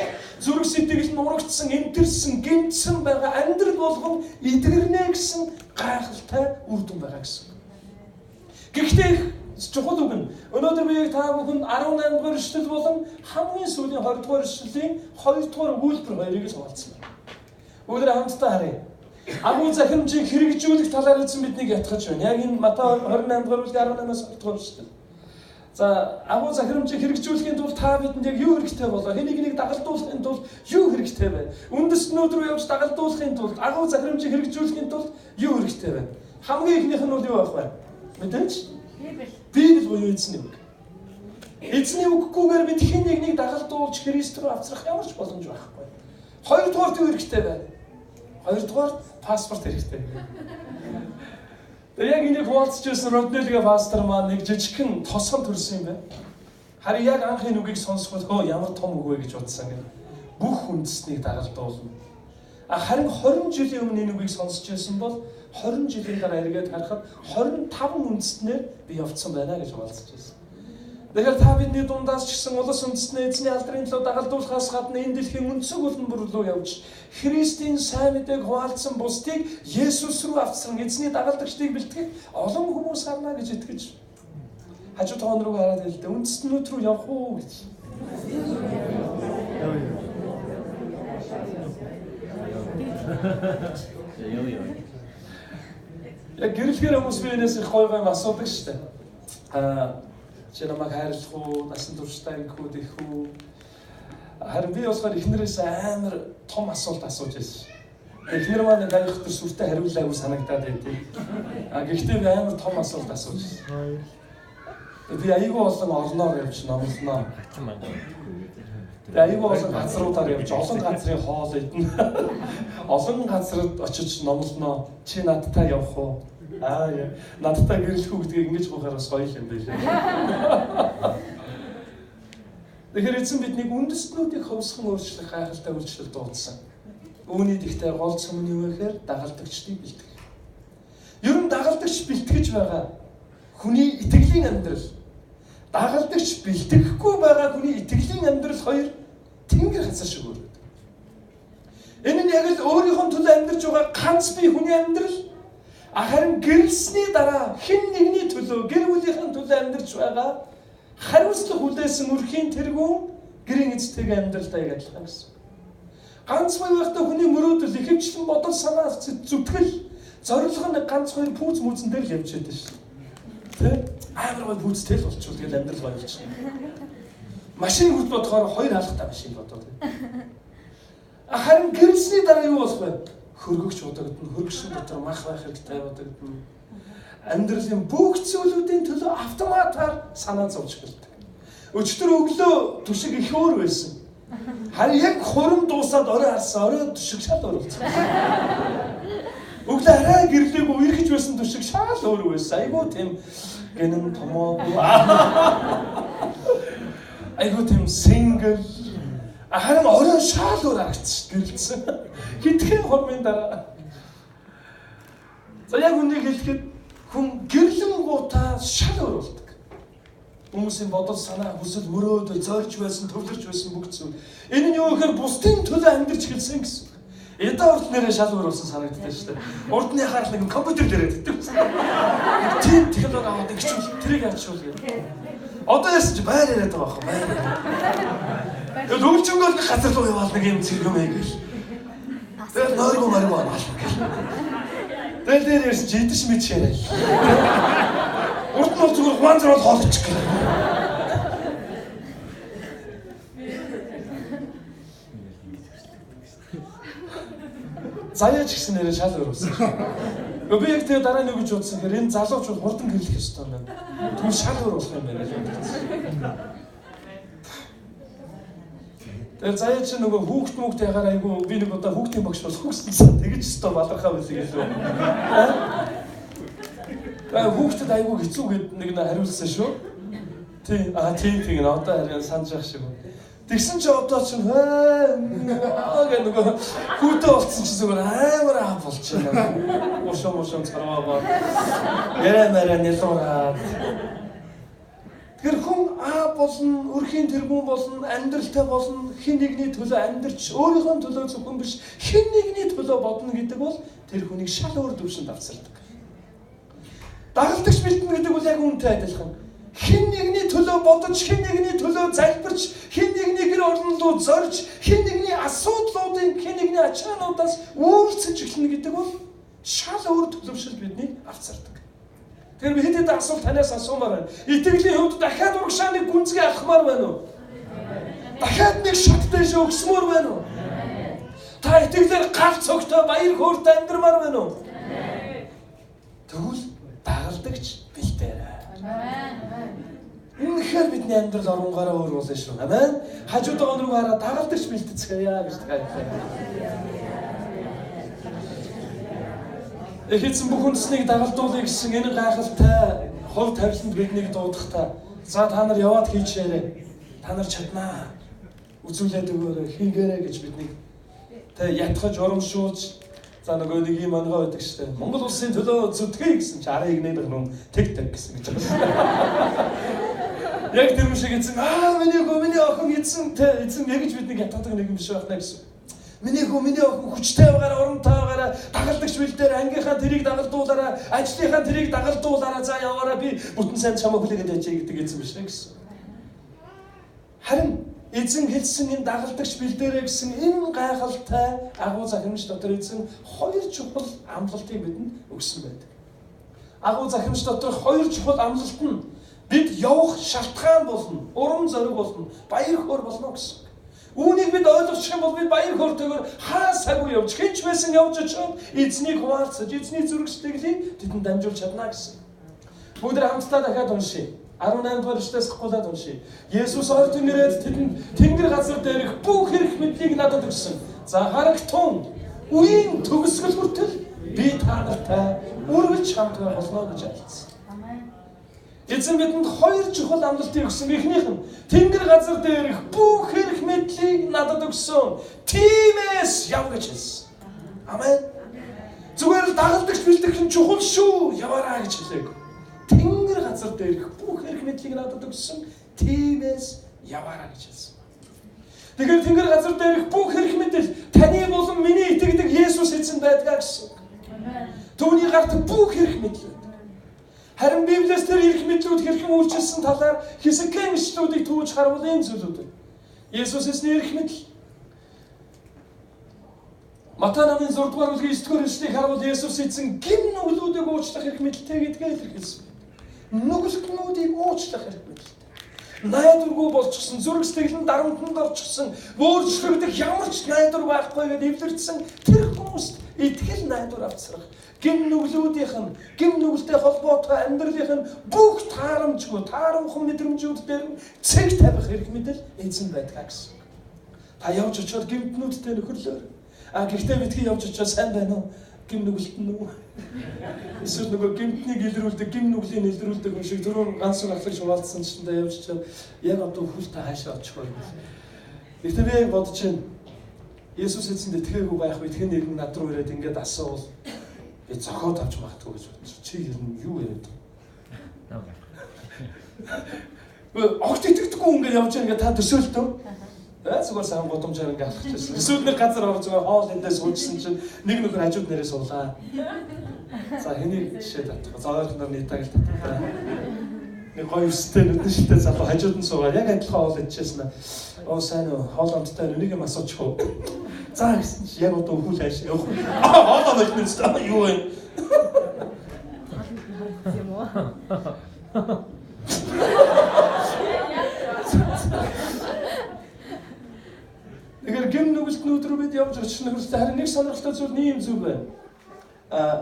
зүрх сэтгэл нь урагдсан, эмтэрсэн, гэмтсэн байгаа амьдрал болгон эдгэрнэ гэсэн гайхалтай үр дүн байгаа гэсэн. Гэхдээ чухал үг нь өнөөдөр би та бүхэнд 18 дугаар ишлэл болон хамгийн сүүлийн 20 дугаар ишлэлийн 2 дугаар өгүүлбэр хоёрыг л хуваалцсан байна. Бүгдээ хамтдаа харъя. Агуу захирамжийг хэрэгжүүлэх талаар эзэн биднийг ятгах байна. Яг энэ Матай 28 дугаар бүлгийн 18-аас 20 дугаар ишлэл. За агуу захирамжийг хэрэгжүүлэхийн тулд та бидэнд яг юу хэрэгтэй болоо? Хэн нэгнийг дагалдуулахын тулд юу хэрэгтэй вэ? Үндэстнүүд рүү явж дагалдуулахын тулд агуу захирамжийг хэрэгжүүлэхийн тулд юу хэрэгтэй вэ? Хамгийн ихнийх нь бол юу байх вэ? Мэдээж? Библи буюу эзний үг. Эзний үггүйгээр бид хэн нэгнийг дагалдуулж Христ рүү авчрах ямар ч боломж байхгүй. Хоёрдугаар юу хэрэгтэй вэ? Хоёрдугаар паспорт хэрэгтэй. Тэгээ яг энийг хуваалцж байсан Роднелига пастор маань нэг жижигхэн тосгон төрсөн юм байна. Харин яг анх энэ үгийг сонсоход ямар том үг вэ гэж бодсон юм. Бүх үндэснийг дагалдуулна. Харин 20 жилийн өмнө энэ үгийг сонсч байсан бол 20 жилийн дараа эргээд харахад 25 үндэстнээр би явцсан байна гэж хуваалцж байсан. Тэгэхээр та бидний дундаас ч гэсэн улс үндэстнээ эзний алдрын төлөө дагалдуулахаас гадна энэ дэлхийн өнцөг улбар руу явж Христийн сайн мэдээг хуваалцсан бусдыг Есүс рүү авсан эзний дагалдагчдыг бэлтгэх олон хүмүүс харна гэж итгэж хажуу тоон руу хараад хэлдэг. Үндэстнүүд рүү явах уу гэж. Яг гэрэлгээр хүмүүс биенээс их гоё юм асуудаг шүү дээ. Чи намайг хайрлах уу, насан туршдаа ингэх үү, дэх үү. Харин би болохоор эхнэрээс амар том асуулт асууж байсан. Эхнэр маань гайхах төр сүртэй хариулаагүй санагдаад байдیں۔ Гэхдээ би амар том асуулт асууж байсан. Би аягүй олон орноор явж номлоно. Аягүй олон газруудаар явж олон газрын хоол идэнэ. Олон газарт очиж номлоно. Чи надтай явах уу? Надтай гэрлэх үү гэдгийг ингэж бухаар бас гоё юм байлаа. Тэгэхээр эзэн биднийг үндэстнүүдийг хөвсгөн өөрчлөх гайхалтай үйлчлэл дуудсан. Үүний дэхтэй гол цөм нь юу гэхээр дагалдагчдыг бэлтгэх. Ер нь дагалдагч бэлтгэж байгаа хүний итгэлийн амьдрал, дагалдагч бэлтгэхгүй байгаа хүний итгэлийн амьдрал хоёр тэнгэр хазар шиг өөр. Энэ нь яг л өөрийнхөө төлөө амьдарч байгаа ганц бие хүний амьдрал. Харин гэрэлсний дараа хэн нэгний төлөө, гэр бүлийнхэн төлөө амьдарч байгаа хариуцлага хүлээсэн үрхийн тэргүүн гэрийн эцтэйгээ амьдралдаа яг адилхан гэсэн. Ганц бай байхдаа хүний мөрөөдөл ихэвчлэн бодол санаа зүтгэл зорилго нэг ганц хоёр пүүц мүүцэн дээр л явж байдаг шүү. Тэ? Амар гой пүүцтэй л болчихвол тэгэл амьдрал гоё болчихно. Машин хүүд бодохоор хоёр хаалгатай машин бодоо. Харин гэрэлсний дараа юу болох вэ? Хөргөгч бодогдно, хөргөшин дотор мах байх хэрэгтэй бодогдно. Амьдралын бүх зүйлүүдийн төлөө автоматар санаа зовж эхэлдэг. Өчтөр өглөө түшиг их өөр байсан. Харин яг хурам дуусаад орой харсан, орой түшиг шал өөр болсон. Өглөө арай гэрлээг үерхэж байсан түшиг шал өөр байсан. Айгуу тийм гэнэн томоо. Айгуу тийм single. Харин орой шал өөр харагдчих гэрэлсэн. Хитгэн хормын дараа. За яг үнийг хэлэхэд хүн гэрлэнгуудаа шал өөр болдог. Хүмүүсийн бодол санаа хүсэл мөрөөдөл зорж байсан төвлөрч байсан бүх зүйл. Энэ нь юу гэхээр бусдын төлөө амьдарч хэлсэн гэсэн. Эдээ урд нэрээ шал өөр болсон санагддаг шүү дээ. Урдны харах нэг компьютер дээр гэдэг. Тийм технологи аваад ингэчүүл тэрийг ачуул гэх. Одоо яасан чи байр яриад байгаа байхгүй байр. Тэгээд өвчнгөл нэг газар руу яваал нэг юм зэрэг юм гээл. Тэгээд нойргоо маргоо анаал гэл. Тэгээд ярьсан чи идэж мэд ширээ. Урд нь зүгээр хуан зэрэг хоолчих гэх. Заяач гэсэн нэрээ шал өөр болсон. Би яг тэгээ дараа нэг гэж бодсон хэрэг энэ залуучууд хурдан гэрлэх ёстой юм байна. Түн шал өөр болох юм байна гэж бодсон. Тэгээ заяач нөгөө хүүхд мөхт ягаар айгу би нэг удаа хүүхдийн багш бол хүүхдсэн тэгэж өстой балархаа байсан гэлээ. Хүүхдэд айгу хэцүү гэд нэг хариулсан шүү. Тийм тийм одоо харин санаж явах шиг. Тэгсэн чи одоо ч гэх нөгөө хүүтэй болцсон чи зүгээр амар аа болчихлоо. Мошоо царваа. Ярэ нэлураад. Тэр хүн аа болон өрхийн тэргүүн болон амьдралтай болон хин нэгний төлөө амьдарч өөрийнхөө төлөө зөвхөн биш хин нэгний төлөө бодно гэдэг бол тэр хүнийг шал өөр төвшөнд авцардаг. Дагалдагч бэлтэн гэдэг бол яг үүнтэй адилхан. Хин нэгний төлөө бодож, хин нэгний төлөө залбирч, хин нэгнийгээр орлоо зорж, хин нэгний асуудлуудын, хин нэгний ачаануудаас үйлцэж эхэлнэ гэдэг бол шал өөр төлөвшөлд биднийг авцардаг. Тэгэхээр би хэд хэдэн асуулт танаас асуумаар байна. Итгэлийн хувьд дахиад урагшаа нэг гүнзгий авахмаар байна уу? Дахиад нэг шат дэш өгсмөр байна уу? Та итгэлээр гал цогтой баяр хөөртэй амьдрмаар байна уу? Тэгвэл дагалдагч бэлтээрэй. Үнэхээр бидний амьдрал оронгаараа өөр болно шүү. Амен. Хажууд байгаа руу хараа дагалдагч бэлтгэцгээе гэж тайлбарлая. Эхэцэн бүх үндэснийг дагалдуулъя гэсэн энэ гайхалтай хувь тавиланд биднийг дуудахдаа за та нар яваад хийчихээрэй. Та нар чаднаа. Үзүүлээд өгөөрэй, хийгээрэй гэж биднийг ятгаж урамшуулж за нөгөө нэг юм ангай байдаг шүү дээ. Монгол улсын төлөө зүтгэе гэсэн чи арыг нэмэх нүм тэг гэсэн гэж байна. Яг тэр шиг эзэн миний охин эзэн яг гэж биднийг ятгадаг нэг юм биш байна гэсэн. Миний охин хүчтэй байгаараа урамтай байгаараа дагалдагч бэлдээр ангийнхаа тэрийг дагалдуулаараа ажлынхаа тэрийг дагалдуулаараа за яваараа би бүтэн сайн чамаа хүлээгээд яачаа гэдэг эзэн биш гэсэн. Харин эзэн хэлсэн энэ дагалдагч бэлдээрээ гэсэн энэ гайхалтай агуу захимж дотор эзэн хоёр чухал амлалтыг бидэнд өгсөн байдаг. Агуу захимж дотор хоёр чухал амлалт нь бид явах шалтгаан болно, урам зориг болно, баяр хөөр болно гэсэн. Үүнийг бид ойлгох юм бол бид баяр хөөртэйгээр хаа сагуу явж хинч байсан явж очоод эзнийг хуваалцаж, эзний зүрх сэтгэлийг тэдэнд дамжуулж чадна гэсэн. Бүгд хамтдаа дахиад уншия. 18 дугаар эшлээс гулаад уншия. Есүс орд ирээд тэдэнд тэнгэр газар дээрх бүх эрх мэдлийг надад өгсөн. За харагтун үеийн төгсгөл хүртэл би та нартай үргэлж хамт байх болно гэж альцсан. Эзэн бидэнд хоёр чухал амлалтыг өгсөн. Эхнийх нь тэнгэр газар дээрх бүх эрх мэдлийг надад өгсөн. Тиймээс яв гэж хэлсэн. Амен. Зүгээр л дагалдагч бэлтгэх нь чухал шүү. Яваараа гэж хэлээг. Тэнгэр газар дээрх бүх эрх мэдлийг надад өгсөн. Тиймээс яваараа гэж хэлсэн. Тэгэхээр тэнгэр газар дээрх бүх эрх мэдэл таны болон миний итгэдэг Есүс эзэн байдгаа гэсэн. Түүний гарт бүх эрх мэдэл. Харин Библиэс тэр эрх мэдлүүд хэрхэн үйлчилсэн талаар Хизкилийн ишлүүдийг түүж харуул энэ зүйлүүд. Есүс эзний эрх мэдэл. Матай намын 6 дугаар бүлгийн 9 дугаар эшлэгийг харуул Есүс эзэн гин нүглүүдийг уучлах хэрэг мэдэлтэй гэдгээ илэрхийлсэн. Нүгэлтнүүдийг уучлах хэрэг мэдэлтэй. Найдваргүй болчихсон, зүрх сэтгэл нь дарамтанд орчихсон, өөрчлөгдөх ямар ч найдвар байхгүй гэдээ эвлэрсэн тэр хүмүүст итгэл найдвар авцрах. Гин нүглүүдийнх нь, гин нүгэлтэй холбоотой амьдралынх нь бүх таарамжгүй, таарамхан мэдрэмжүүд дээр нь цэг тавих хэрэг мэдэл эзэн байдаг гэсэн. Та явж очиод гимтнүүдтэй нөхөрлөөр. Гэхдээ битгий явж очиод сайн байна уу? Гим нүгэлтэн үү? Эсвэл нөгөө гимтнийг илрүүлдэг, гим нүглийн илрүүлдэг юм шиг түрүүн ганц ахлах шугаалцсан чинь та явж очиод яг одоо хүлтэй хаашаа очих вэ? Гэхдээ би яг бодож байна. Есүс эзэнд итгээгүй байх үед хэн нэгэн над руу ирээд ингээд асуувал би зохиод авч магадгүй гэж бодчих. Чи ер нь юу яриад вэ? Огт итгэдэггүй ингээд явж байгаа ингээд та төсөөлтөө. Зүгээр сайн годомжаар ингээд алхаж байсан. Эсвэл нэг газар орж байгаа хоол эндээ суужсэн чинь нэг нөхөр хажууд нэрээ суулаа. За хэнийг жишээ татах. За ойрхон нийтаг л татах. Нэг гоё өстэй нүдэн шилтэй залуу хажууд нь суугаад яг адилхан хоол идчихсэн нь. Оо сайн уу? Хоол амттай нэг юм асуучих уу? За гэсэн чи яг одоо өхөл хаашаа явах. Хоол амт мэдсэн юу вэ? юм уу? Тэгэхээр гин нүгэлтнүүд рүү бид явж очих нөхөрлөлт харин нэг сонирхолтой зүйл ийм зүйл байна.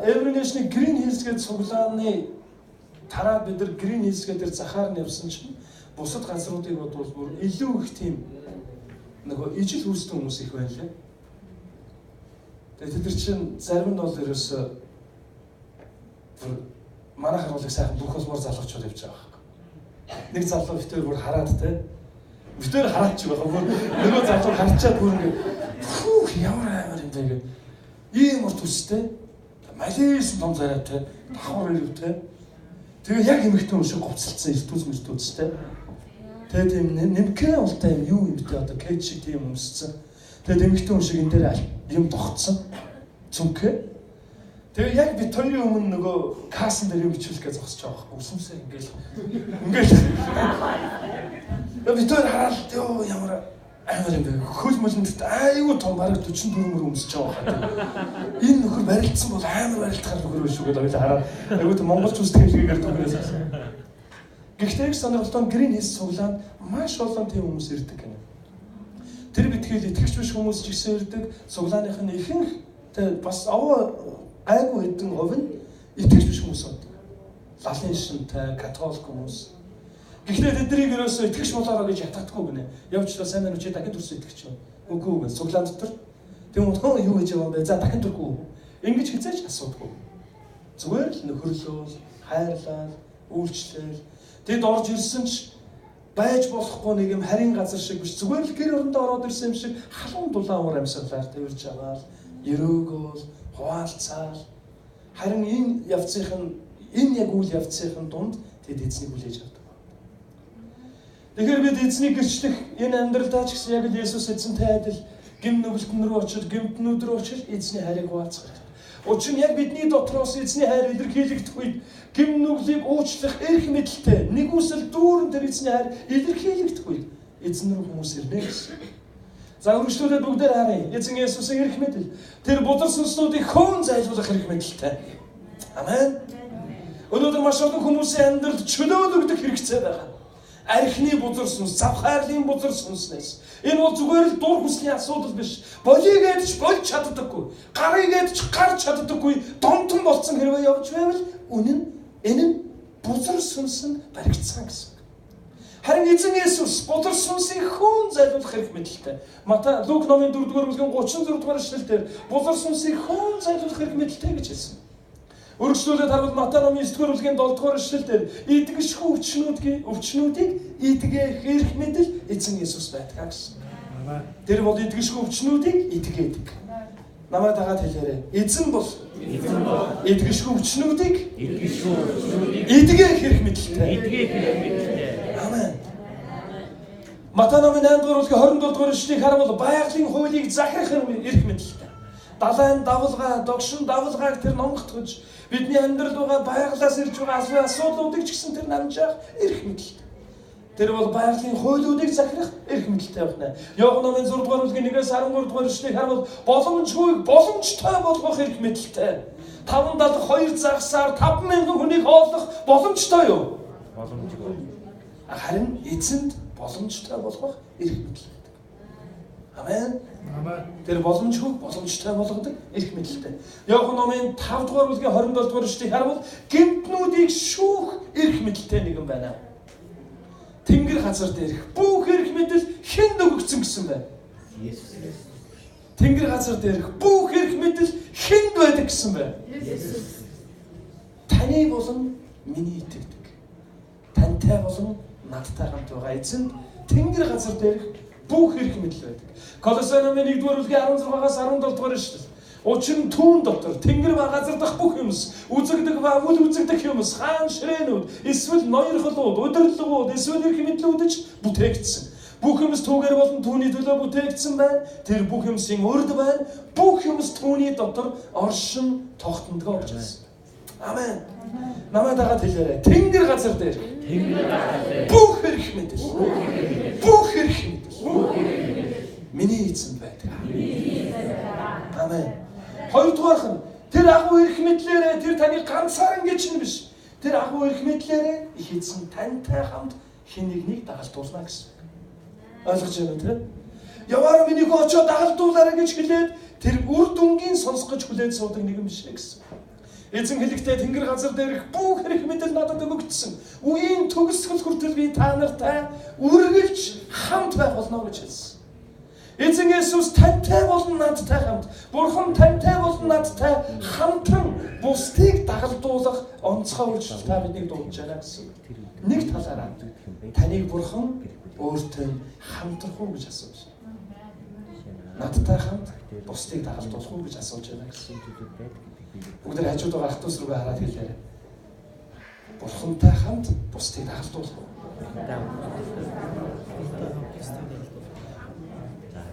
Every Nation Green Hills гэдэг цуглааны тараад бид нар Green Hills гэдэг захаар нь явсан чинь бусад газруудыг бодвол бүр илүү их тийм нөгөө ижил хүсдэг хүмүүс их байна лээ. Тэгээд тэд нар чинь зарим нь бол ерөөсөө манай харуулыг сайхан бүх олмор залуучууд явж байгаа байхгүй. Нэг залуу битээр бүр хараад те. Битээр хараад ч байгаа бүр нөгөө залуу харчаад бүр ингэ ямар амар юм бэ гэх. Ийм урт үстэй. Малейсэн том зарайтай. Давхар ирвтэй. Тэгээ яг эмэгтэй хүн шиг говцолцсон иртүүцтэй. Тэгээ тийм нэмкээ ултай юм юу юм бэ одоо кейж шиг тийм өмссөн. Тэгээ эмэгтэй хүн шиг энэ дээр юм тогтсон. Цүнхээ. Тэгээ яг би тойрны өмнө нөгөө кассан дээр юм бичүүлэх гэж зогсож байгаа байхгүй. Усмсээ ингээл. Би тойр хараад ёо ямар амар юм бэ. Хөл мөлөнд айгүй том бараг 44 мөр өмсөж байгаа байхгүй. Энэ нөхөр барилдсан бол амар барилдахаар нөхөр биш үү гэдэг хараад айгүй том монголч үстэй хэлгээгээр түүнээс авсан. Гэхдээ их сонирхолтой Green Hills цуглаанд маш олон тийм хүмүүс ирдэг гэнэ. Тэр битгээл итгэж биш хүмүүс ч гэсэн ирдэг. Цуглааных нь ихэнх бас айгүй хэдэн хувь нь итгэж биш хүмүүс байдаг. Лалын шинтэй, католик хүмүүс. Гэхдээ тэднийг ерөөсөө итгэж болоороо гэж ятгадаггүй гинэ. Явчлаа сайн байна уу чи дахин төрсөн итгэж байна. Үгүй үгүй цуглаан дотор. Тэгм утгаа юу гэж яваа бэ? За дахин төргүй. Ингэж хизээч асуудаггүй. Зүгээр л нөхөрлөөл, хайрлал, үйлчлэл. Тэд орж ирсэн ч байж болохгүй нэг юм харийн газар шиг биш. Зүгээр л гэр орондоо ороод ирсэн юм шиг халуун дулаан уур амьсгалаар тэрж аваад, ерөөгөөл, хуваалцаал. Харин энэ явцын энэ яг үйл явцын дунд тэд эзнийг хүлээж авдаг. Тэгэхээр бид эзнийг гэрчлэх энэ амьдралдаа ч гэсэн яг л Есүс эзэнтэй адил гим нүгэлтэн рүү очиж, гимтнүүд рүү очиж эзний хайрыг хуваалцах хэрэгтэй. Учир нь яг бидний дотроос эзний хайр илэрхийлэгдэх үед гим нүглийг уучлах эрх мэдэлтэй нэгүсэл дүүрэн тэр эзний хайр илэрхийлэгдэх үед эзэн рүү хүмүүс ирнэ гэсэн. За өргөжлүүлээд бүгдээр харъя. Эзэн Есүсийн эрх мэдэл тэр бузар сүнслүүдийг хөөн зайлуулах эрх мэдэлтэй. Амен. Өнөөдөр маш олон хүмүүсийн амьдралд чөлөөлөгдөх хэрэгцээ байгаа. Архины бузар сүнс, завхаарлын бузар сүнснээс. Энэ бол зүгээр л дур хүслийн асуудал биш. Болигээд ч болж чаддаггүй. Гарыгээд ч гарч чаддаггүй. Домтон болцсон хэрвээ явж байвал энэ нь бузар сүнс нь баригдсан гэсэн. Харин эзэн Есүс бузар сүнсийг хөөн зайлуулах хэрэг мэдэлтэй. Матай Лук номын 4-р бүлгийн 36-р эшлэлдэр бузар сүнсийг хөөн зайлуулах хэрэг мэдэлтэй гэж хэлсэн. Өргөжлүүлээд харуул Матай номын 9-р бүлгийн 7-р эшлэлдэр идэгшгүй өвчнүүдийг идгээх эрх мэдэл эзэн Есүс байдаг гэсэн. Тэр бол идэгшгүй өвчнүүдийг идгээдэг. Намайг дагаад хэлээрэй. Эзэн бол идэгшгүй өвчнүүдийг идгээх эрх мэдэлтэй. Амен. Матай номын 8-р бүлгийн 27-р эшлэлийг харуул байгалийн хуулийг захирах эрх мэдэлтэй. Далайн давалгаа, догшин давалгааг тэр номготгож бидний амьдрал байгаа байгалаас ирж байгаа асуудлуудыг ч гэсэн тэр намжаах эрх мэдэлтэй. Тэр бол байгалийн хуулиудыг захирах эрх мэдэлтэй байна. Иохан номын 6 дугаар бүлгийн 1-ээс 13 дугаар эшлэгийг харвал боломжгүй боломжтой болгох эрх мэдэлтэй. 572 загсаар 5,000 хүнийг хооллох боломжтой юу? Боломжгүй. Харин эзэнд боломжтой болгох эрх мэдэл байдаг. Амен. Тэр боломжгүй боломжтой болгодог эрх мэдэлтэй. Иохан номын 5 дугаар бүлгийн 27 дугаар эшлэгийг харвал гэмтнүүдийг шүүх эрх мэдэлтэй нэгэн байна. Тэнгэр газар дээрх бүх эрх мэдэл хэнд өгөгдсөн гэсэн байна. Тэнгэр газар дээрх бүх эрх мэдэл хэнд байдаг гэсэн байна. Таны болон миний итгэдэг. Тантай болон надтай хамт байгаа эзэнд тэнгэр газар дээрх бүх эрх мэдэл байдаг. Колосай номын 1-р бүлгийн 16-аас 17 дугаар эшлэл. Учир нь түүн дотор тэнгэр ба газар дах бүх юмс, үзэгдэх ба үл үзэгдэх юмс, хаан ширээнүүд, эсвэл ноёрхлууд, удирдлагууд, эсвэл эрх мэдлүүдж бүтээгдсэн. Бүх юмс түүгээр болон түүний төлөө бүтээгдсэн байна. Тэр бүх юмсын урд байна. Бүх юмс түүний дотор оршин тогтнодгоо гэж хэлсэн. Амен. Намайг дагаад хэлээрэй. Тэнгэр газар дээр. Бүх эрх мэдэл. Бүх эрх мэдэл. Миний эзэн байдаг. Амен. Хоёрдугаарх нь тэр агуу эрх мэдлээрээ тэр таны ганцаараа гэж нь биш. Тэр агуу эрх мэдлээрээ их эзэн тантай хамт хэн нэгнийг дагалдуулна гэсэн. Ойлгож байна уу те? Яваараа минийх очоод дагалдуулаарай гэж хэлээд тэр үр дүнгийн сонсгож хүлээж суудаг нэгэн биш гэсэн. Эзэн хэлэхдээ тэнгэр газар дээрх бүх эрх мэдэл надад өгөгдсөн. Үеийн төгсгөл хүртэл би та нартай үргэлж хамт байх болно гэж хэлсэн. Эзэн Есүс тантай болон надтай хамт. Бурхан тантай болон надтай хамтран бусдыг дагалдуулах онцгой үйлчлэл та биднийг дуудаж байна гэсэн. Нэг талаараа таныг Бурхан өөртөө хамтрах уу гэж асууж байна. Надтай хамт бусдыг дагалдуулах уу гэж асууж байна гэсэн. Бүгд хажууд байгаа ах トゥ ус руугаа хараад хэлээрэй. Бурхантай хамт бусдыг дагалдуулах уу?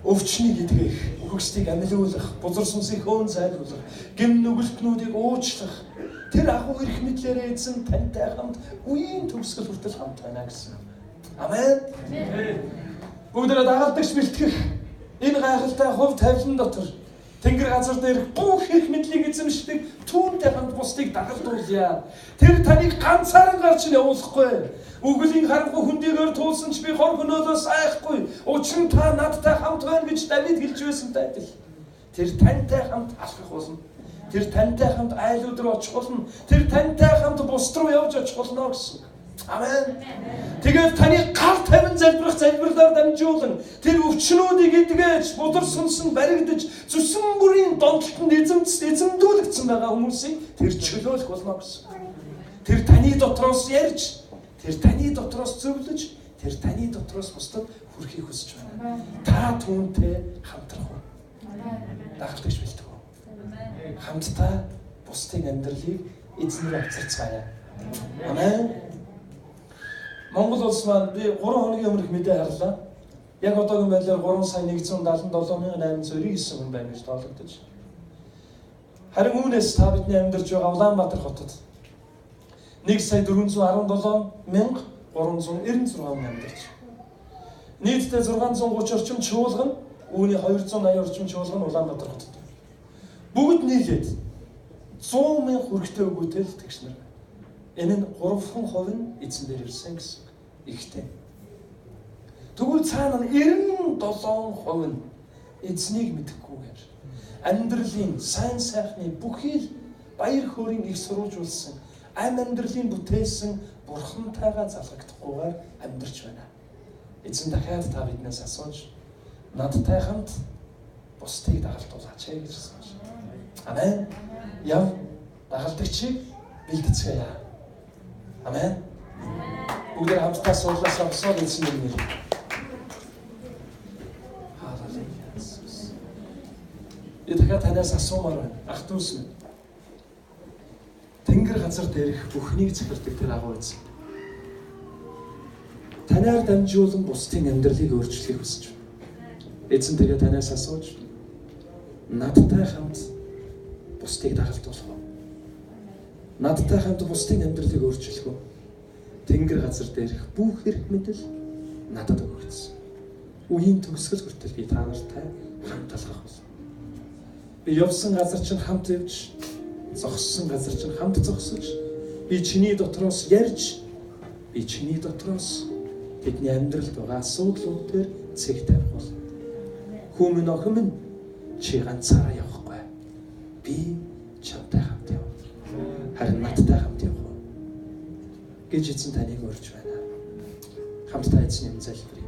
Өвчнийг эдгэх, үхэгсдийг амьлуулах, бузар сүнсийг хөөн зайлуулах, гин нүгэлтнүүдийг уучлах, тэр агуу эрх мэдлээрээ эзэн тантай хамт үеийн төгсгөл хүртэл хамт байна гэсэн. Амен. Бүгдээрээ дагалдагч бэлтгэх энэ гайхалтай хувь тавилан дотор тэнгэр газар дээрх бүх эрх мэдлийг эзэмшдэг түүнтэй хамт бусдыг дагалдуулъя. Тэр таныг ганцаараа гарч явуулахгүй. Үглийн харанхуй хүндийгээр туулсан ч би хор хөнөөлөөс айхгүй. Учир нь та надтай хамт байна гэж Давид хэлж байсантай адил. Тэр тантай хамт алхах болно. Тэр тантай хамт айлууд руу очих болно. Тэр тантай хамт бус руу явж очих болно гэсэн. Амен. Тэгээд таны гал тавин залбирах залбирлаар дамжуулан тэр өвчнүүдийг эдгэж, будар сүнсэн баригдаж, зүсэн бүрийн донтолтонд эзэмдүүлэгдсэн байгаа хүмүүсийг тэр чөлөөлөх болно гэсэн. Тэр таны дотроос ярьж, тэр таны дотроос зөвлөж, тэр таны дотроос бусдад хүрэхийг хүсэж байна. Та түүнтэй хамтрах уу? Дагалдагч бэлтэх үү? Хамтдаа бусдын амьдралыг эзнэр авчирцгаая. Амен. Монгол улс маань би 3 хоногийн өмнөх мэдээ харлаа. Яг одоогийн байдлаар 3,177,899 хүн байна гэж тоологдож. Харин үүнээс та бидний амьдарч байгаа Улаанбаатар хотод 1,417,396 хүн амьдарч. Нийтдээ 630 орчим чуулган, үүний 280 орчим чуулган Улаанбаатар хотод. Бүгд нийлээд 100,000 хүрэхтэй өгөөтэй л тэгш нар. Энэ нь 3% нь эзэн дээр ирсэн гэсэн ихтэй. Тэгвэл цаана нь 97% нь эзнийг мэдэхгүйгээр амьдралын сайн сайхны бүхий л баяр хөөргийг их сурвалжуулсан, амьдралын бүтээсэн Бурхантайгаа залгагдахгүйгээр амьдарч байна. Эзэн дахиад та биднээс асууж, надтай хамт бусдыг дагалдуулаач гэж асууж. Амен. Яв дагалдагчийг бэлдэцгээе. Амен. Бүгд хамтдаа суулгаас авсаар эзэн нэр. Халелуя. Эдгээр танаас асуумаар байна. Ах トゥ ус минь. Тэнгэр газар дээрх бүхнийг захирдаг тэр агуу эзэн. Танаар дамжуулан бусдын амьдралыг өөрчлөхийг хүсэж байна. Эзэн тэгээ танаас асууж, надтай хамт бусдыг дагалдуулах уу? Надтай хамт бусдын амьдралыг өөрчлөх үү? Тэнгэр газар дээрх бүх эрх мэдэл надад өгөгдсөн. Үеийн төгсгөл хүртэл би та нартай хамт алхах болно. Би явсан газар чинь хамт явж, зогссон газар чинь хамт зогсож, би чиний дотроос ярьж, би чиний дотроос бидний амьдралд байгаа асуудлууд дээр цэг тавих болно. Хүмүн охин минь чи ганцаараа явахгүй. Би чамтай хамт явна. Харин надтай хамт явах гэж эзэн таныг урьж байна. Хамтдаа эзний өмнө залбирая.